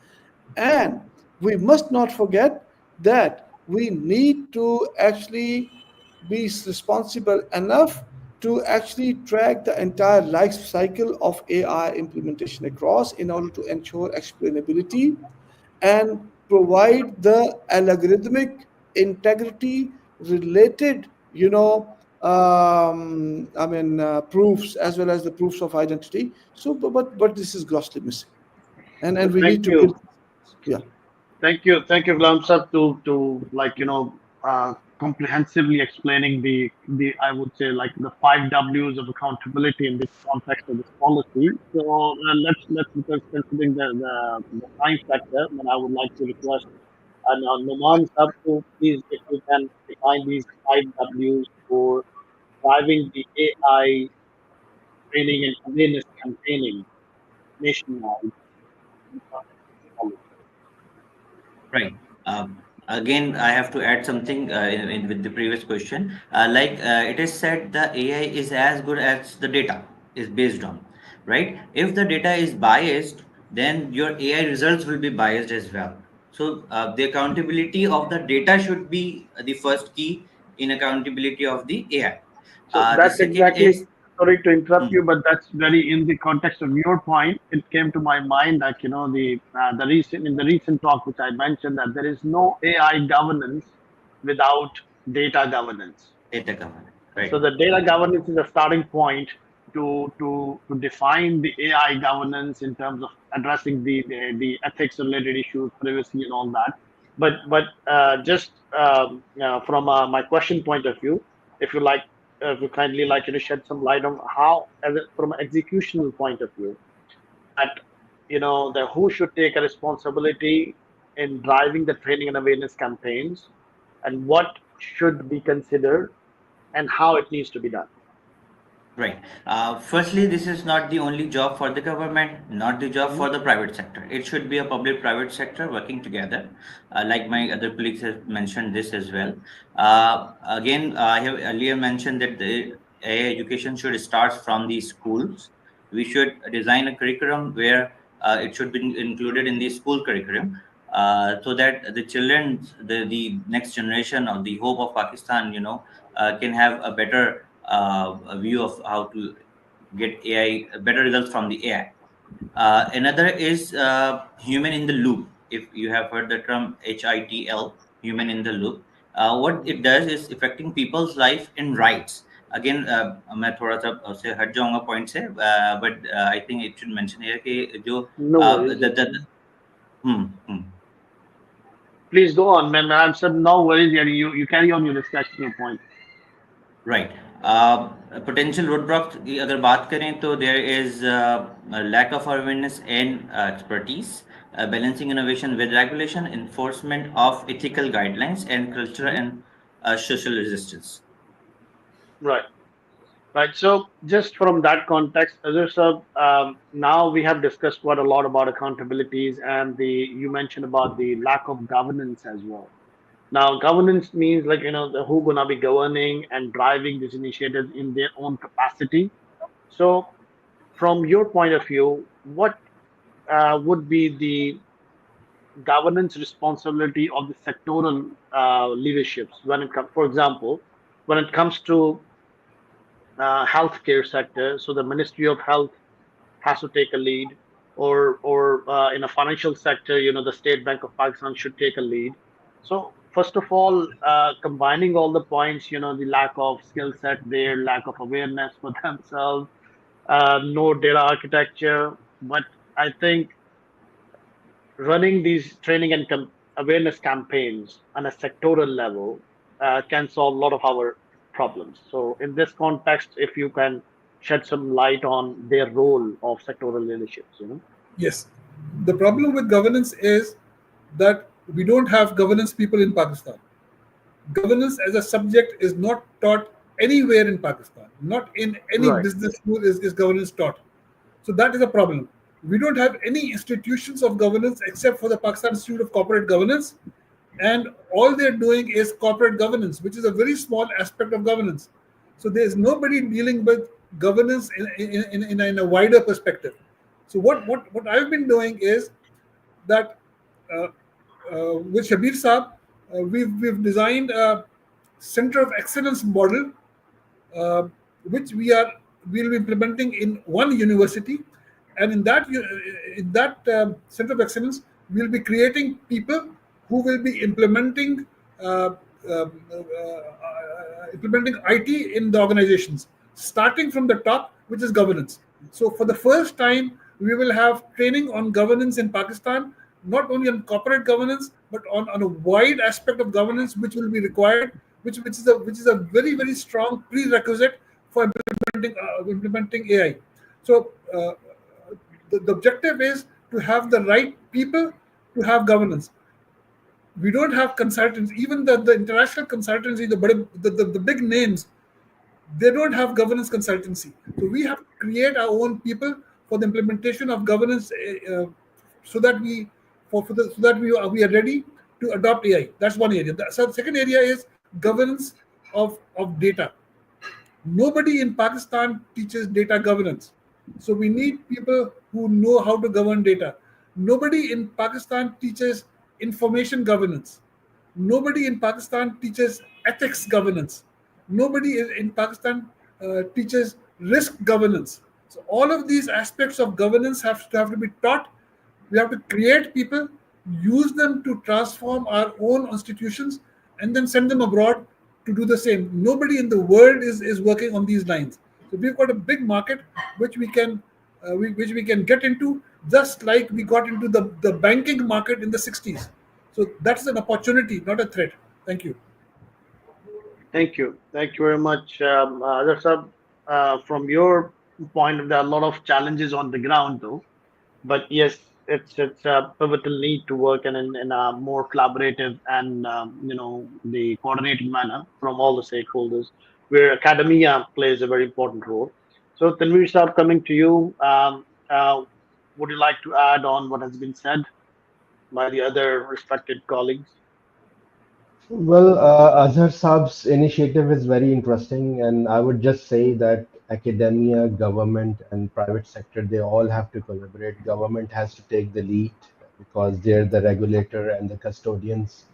And we must not forget that we need to actually be responsible enough to actually track the entire life cycle of AI implementation across, in order to ensure explainability and provide the algorithmic integrity related, proofs, as well as the proofs of identity. So, but this is grossly missing, and we Thank need to you. build. Yeah. Thank you, Ghulam sir, to comprehensively explaining the I would say like the 5 Ws of accountability in this context of this policy. So let's because considering the time factor, then I would like to request Nouman sir to please, if you can define these 5 Ws for driving the AI training and awareness campaigning nationwide in context of this policy. Right. Again, I have to add something with the previous question. It is said, the AI is as good as the data is based on, right? If the data is biased, then your AI results will be biased as well. So the accountability of the data should be the first key in accountability of the AI. So The that's second exactly, is, sorry to interrupt hmm, you, but that's very in the context of your point. It came to my mind that the recent in the recent talk which I mentioned, that there is no AI governance without data governance. data governance, So right? the data governance is a starting point to define the AI governance in terms of addressing the ethics related issues, privacy, and all that. But just from my question point of view, if you like, if you kindly like you to shed some light on how, from an executional point of view, that the who should take a responsibility in driving the training and awareness campaigns, and what should be considered and how it needs to be done. Right. Firstly, this is not the only job for the government, not the job Mhm. for the private sector. It should be a public-private sector working together. Like my other colleagues have mentioned this as well. Again, I have earlier mentioned that the AI education should start from the schools. We should design a curriculum where it should be included in the school curriculum, so that the children, the next generation or the hope of Pakistan, can have a better a view of how to get AI better results from the AI. Another is human in the loop. If you have heard the term HITL, human in the loop, what it does is affecting people's life and rights. Again, मैं थोड़ा सा उससे हट जाऊंगा point से, but I think it should mention here कि जो No worries. hmm, hmm. Please go on, man. I'm sir. No worries. Yeah, you carry on your discussion, your point. Right. Potential roadblocks की अगर बात करें तो there is a lack of awareness and expertise, balancing innovation with regulation, enforcement of ethical guidelines, and cultural Mhm. and social resistance. Right. Right. So just from that context, Azhar sir, now we have discussed quite a lot about accountabilities, and you mentioned about the lack of governance as well. Now, governance means like, who gonna be governing and driving these initiatives in their own capacity. So, from your point of view, what would be the governance responsibility of the sectoral leaderships when it comes, for example, when it comes to healthcare sector? So the Ministry of Health has to take a lead, or in a financial sector, the State Bank of Pakistan should take a lead. So first of all, combining all the points, the lack of skill set there, lack of awareness for themselves, no data architecture. But I think running these training and awareness campaigns on a sectoral level can solve a lot of our problems. So, in this context, if you can shed some light on their role of sectoral leaderships. Yes. The problem with governance is that we don't have governance people in Pakistan. Governance as a subject is not taught anywhere in Pakistan. Not in any Right. business school is governance taught. So that is a problem. We don't have any institutions of governance except for the Pakistan Institute of Corporate Governance, and all they're doing is corporate governance, which is a very small aspect of governance. So there's nobody dealing with governance in a wider perspective. So what I've been doing is that uh, with Shabbir Saab, we've designed a center of excellence model, uh, which we'll be implementing in one university, and in that center of excellence, we'll be creating people who will be uh, um, implementing IT in the organizations, starting from the top, which is governance. So for the first time, we will have training on governance in Pakistan, not only on corporate governance, but on a wide aspect of governance, which will be required, which is a very very strong prerequisite for implementing AI. So the objective is to have the right people to have governance. We don't have consultants, even the international consultancy, the big names, they don't have governance consultancy. So we have to create our own people for the implementation of governance, so that we are ready to adopt AI. That's one area. The second area is governance of data. Nobody in Pakistan teaches data governance. So we need people who know how to govern data. Nobody in Pakistan teaches information governance. Nobody in Pakistan teaches ethics governance. Nobody in Pakistan teaches risk governance. So all of these aspects of governance have to be taught. We have to create people, use them to transform our own institutions, and then send them abroad to do the same. Nobody in the world is working on these lines. So we've got a big market which we can get into, just like we got into the banking market in the 60s. So that's an opportunity, not a threat. Thank you. Thank you very much, Azhar Sab. From your point, there are a lot of challenges on the ground, though. But yes, it's a pivotal need to work in a more collaborative and the coordinated manner from all the stakeholders, where academia plays a very important role. So Tanveer Saab, coming to you, would you like to add on what has been said by the other respected colleagues? Well, Azhar Saab's initiative is very interesting, and I would just say that academia, government, and private sector, they all have to collaborate. Government has to take the lead because they're the regulator and the custodians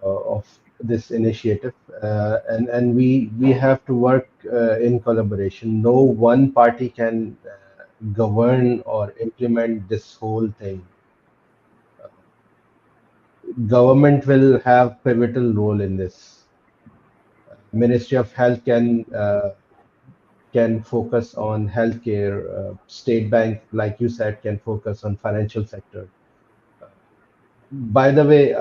of this initiative, and we have to work in collaboration. No one party can govern or implement this whole thing. Government will have pivotal role in this. Ministry of Health can focus on healthcare. State Bank, like you said, can focus on financial sector. By the way,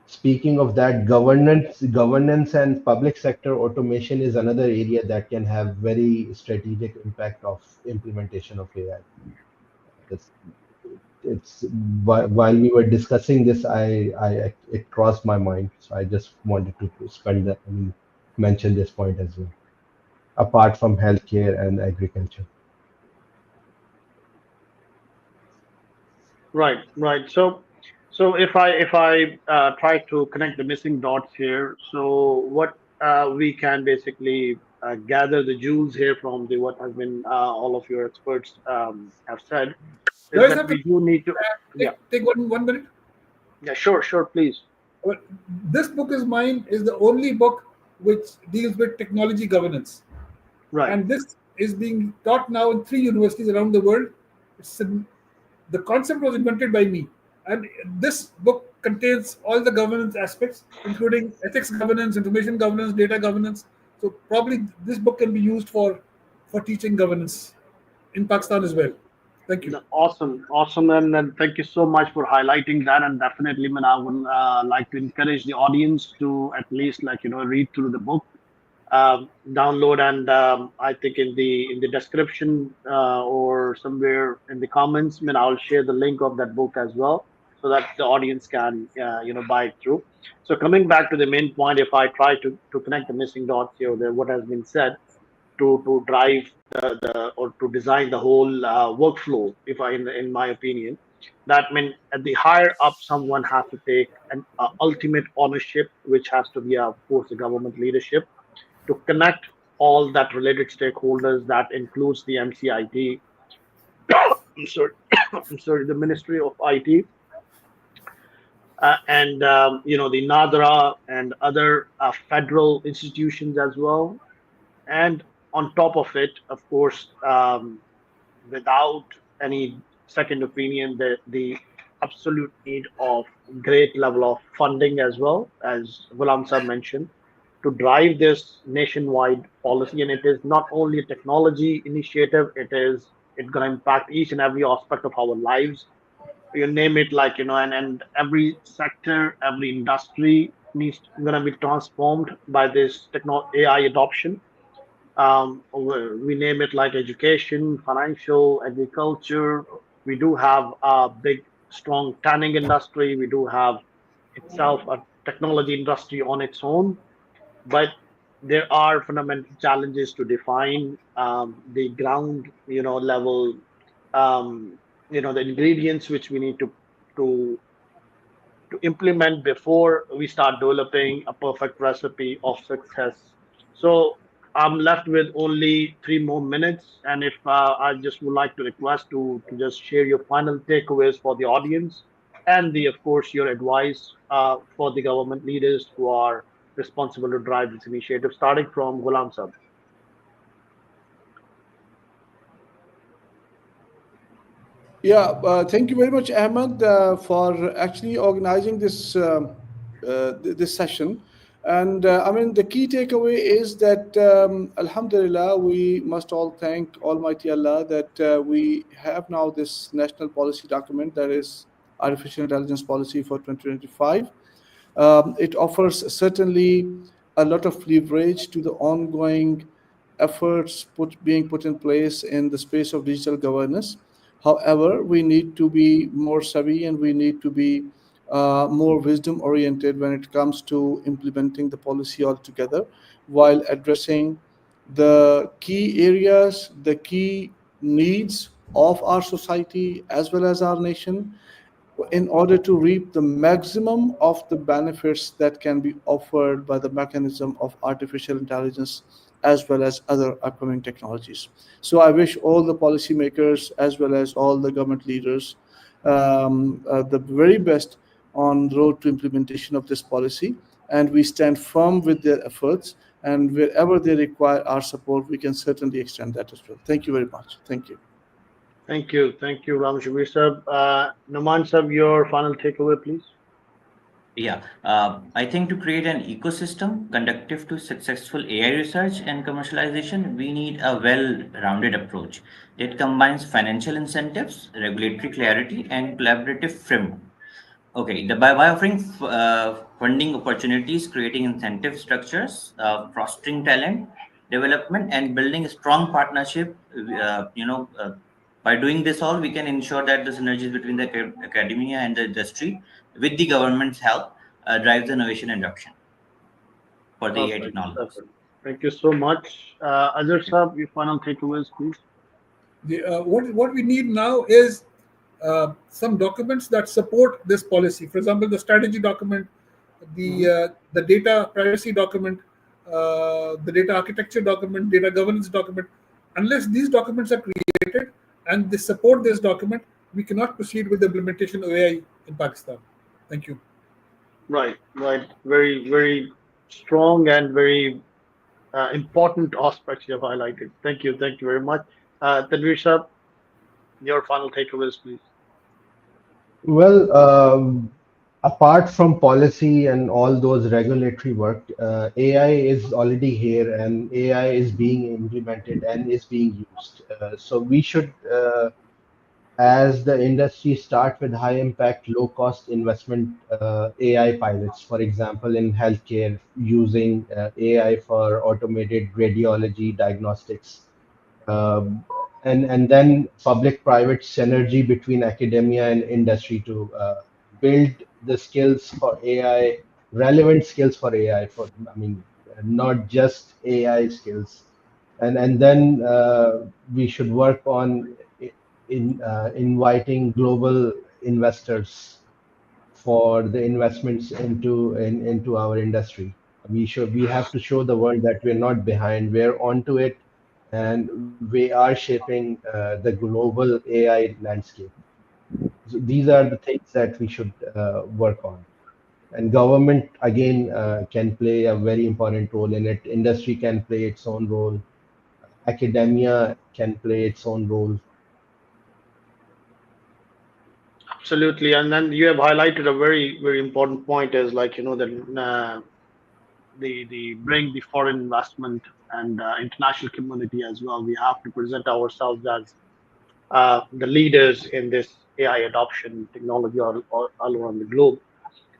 speaking of that, governance and public sector automation is another area that can have very strategic impact of implementation of AI. It's, it's while we were discussing this, it crossed my mind, so I just wanted to spend that, mention this point as well, apart from healthcare and agriculture. Right, right. So So if I try to connect the missing dots here, so what we can basically gather the jewels here from the what has been all of your experts have said is Guys, that have to we do need to. Yeah, take one minute. yeah, sure, please. Well, this book is mine is the only book which deals with technology governance, Right. and this is being taught now in 3 universities around the world. The concept was invented by me, and this book contains all the governance aspects, including ethics governance, information governance, data governance. So probably this book can be used for teaching governance in Pakistan as well. Thank you. Awesome, and thank you so much for highlighting that. And definitely, man, I would like to encourage the audience to at least read through the book, download, and I think in the description or somewhere in the comments, man, I'll share the link of that book as well, so that the audience can buy it through. So coming back to the main point, if I try to connect the missing dots here, what has been said to drive the or to design the whole workflow, if I in my opinion, that means at the higher up someone has to take an ultimate ownership, which has to be of course the government leadership, to connect all that related stakeholders. That includes the MCIT, I'm sorry, I'm sorry, the Ministry of IT, and the NADRA and other federal institutions as well. And on top of it, of course, without any second opinion, the absolute need of great level of funding as well, as Ghulam sir mentioned, to drive this nationwide policy. And it is not only a technology initiative; it's going to impact each and every aspect of our lives. You name it, and every sector, every industry needs going to be transformed by this AI adoption. We name it like education, financial, agriculture. We do have a big, strong tanning industry. We do have itself a technology industry on its own, but there are fundamental challenges to define the ground, level, the ingredients which we need to to implement before we start developing a perfect recipe of success. So I'm left with only 3 more minutes, and if I just would like to request to just share your final takeaways for the audience, and of course your advice for the government leaders who are responsible to drive this initiative, starting from Ghulam sir. Yeah, thank you very much, Ahmad, for actually organizing this session. And I mean, the key takeaway is that, Alhamdulillah, we must all thank Almighty Allah that we have now this national policy document, that is Artificial Intelligence Policy for 2025. It offers certainly a lot of leverage to the ongoing efforts being put in place in the space of digital governance. However, we need to be more savvy, and we need to be more wisdom oriented when it comes to implementing the policy altogether, while addressing the key areas, the key needs of our society as well as our nation, in order to reap the maximum of the benefits that can be offered by the mechanism of artificial intelligence as well as other upcoming technologies. So I wish all the policymakers as well as all the government leaders the very best on the road to implementation of this policy, and we stand firm with their efforts, and wherever they require our support, we can certainly extend that as well. Thank you very much. Thank you. Thank you, Ram Shabbir sir. Nouman sir, your final takeaway, please. Yeah, I think to create an ecosystem conducive to successful AI research and commercialization, we need a well-rounded approach that combines financial incentives, regulatory clarity, and collaborative framework. Okay, by offering funding opportunities, creating incentive structures, fostering talent development, and building a strong partnership, by doing this all, we can ensure that the synergies between the academia and the industry, with the government's help, drives innovation and adoption for the AI technologies. Perfect. Thank you so much. Azhar sir, your final takeaways, please. What we need now is some documents that support this policy. For example, the strategy document, the data privacy document, the data architecture document, data governance document. Unless these documents are created and they support this document, we cannot proceed with the implementation of AI in Pakistan. Thank you. Right, right. Very, very strong and very important aspects you have highlighted. Thank you very much. Tanweer Sahab, your final takeaways, please. Well, apart from policy and all those regulatory work, AI is already here and AI is being implemented and is being used. So we should, as the industry, start with high impact, low cost investment AI pilots. For example, in healthcare, using AI for automated radiology diagnostics. And then public-private synergy between academia and industry to build the skills for AI, relevant skills for AI, for, I mean, not just AI skills. And then we should work on inviting global investors for the investments into our industry. We have to show the world that we're not behind, we're onto it, and we are shaping the global AI landscape. So these are the things that we should work on. And government again can play a very important role in it. Industry can play its own role. Academia can play its own role. Absolutely. And then you have highlighted a very, very important point is like, the bring the foreign investment and international community as well. We have to present ourselves as the leaders in this AI adoption technology all around the globe.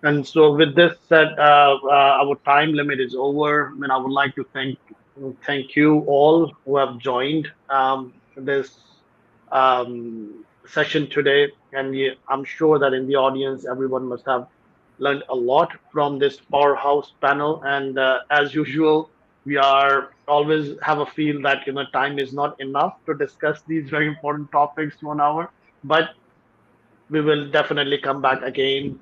And so, with this said, our time limit is over. I mean, I would like to thank you all who have joined this session today, and I'm sure that in the audience, everyone must have learned a lot from this powerhouse panel. And as usual, we are always have a feel that time is not enough to discuss these very important topics 1 hour, but we will definitely come back again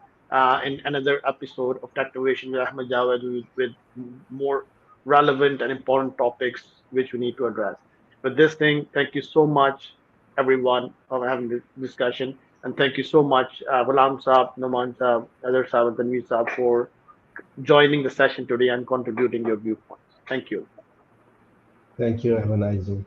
in another episode of Technovation with Ahmad Javaid with more relevant and important topics which we need to address. With this thing, thank you so much, everyone, for having this discussion. And thank you so much, Ghulam Saab, Nouman Saab, Azhar Saab, and Tanweer Saab for joining the session today and contributing your viewpoints. Thank you. Thank you. Have a nice day.